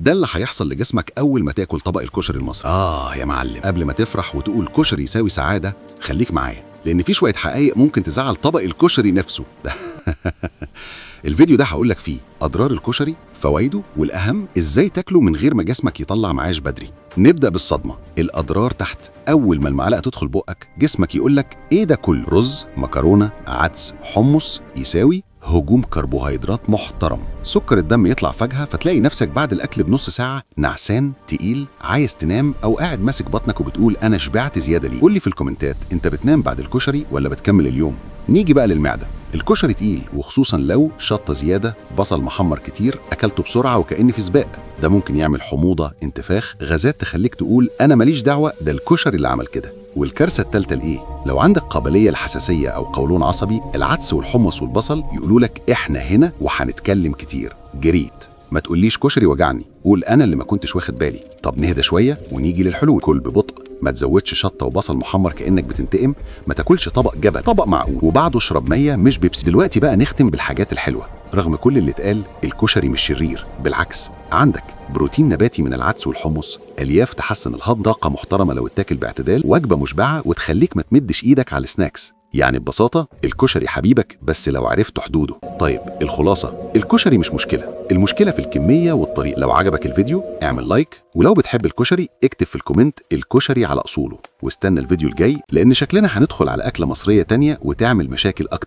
ده اللي هيحصل لجسمك أول ما تاكل طبق الكشري المصري. يا معلم، قبل ما تفرح وتقول كشري يساوي سعادة خليك معايا، لأن في شوية حقائق ممكن تزعل طبق الكشري نفسه ده. الفيديو ده هقولك فيه أضرار الكشري، فوائده، والأهم إزاي تاكله من غير ما جسمك يطلع معاش بدري. نبدأ بالصدمة، الأضرار تحت. أول ما المعلقة تدخل بقك جسمك يقولك إيه ده كله؟ رز، مكرونة، عدس، حمص يساوي هجوم كربوهيدرات محترم. سكر الدم يطلع فجأة، فتلاقي نفسك بعد الأكل بنص ساعة نعسان، تقيل، عايز تنام، أو قاعد ماسك بطنك وبتقول أنا شبعت زيادة ليه؟ قولي في الكومنتات أنت بتنام بعد الكشري ولا بتكمل اليوم؟ نيجي بقى للمعدة. الكشري تقيل، وخصوصا لو شطة زيادة، بصل محمر كتير، أكلته بسرعة وكأن في سباق. ده ممكن يعمل حموضة، انتفاخ، غازات تخليك تقول أنا ماليش دعوة، ده الكشري اللي عمل كده. والكارثة التالتة لإيه؟ لو عندك قابلية للحساسية أو قولون عصبي، العدس والحمص والبصل يقولولك إحنا هنا وهنتكلم كتير. جريت، ما تقوليش كشري وجعني، قول أنا اللي ما كنتش واخد بالي. طب نهدى شوية ونيجي للحلول. كل ببطء، ما تزودش شطة وبصل محمر كأنك بتنتقم، ما تاكلش طبق جبل، طبق معقول، وبعده اشرب مية مش بيبسي. دلوقتي بقى نختم بالحاجات الحلوة. رغم كل اللي اتقال، الكشري مش شرير، بالعكس، عندك بروتين نباتي من العدس والحمص، الياف تحسن الهضم، طاقة محترمة لو اتاكل باعتدال، وجبة مشبعة وتخليك ما تمدش ايدك على السناكس. يعني ببساطة الكشري حبيبك بس لو عرفت حدوده. طيب الخلاصة، الكشري مش مشكلة، المشكلة في الكمية والطريقة. لو عجبك الفيديو اعمل لايك، ولو بتحب الكشري اكتب في الكومنت الكشري على أصوله، واستنى الفيديو الجاي لأن شكلنا هندخل على أكلة مصرية تانية وتعمل مشاكل أكتر.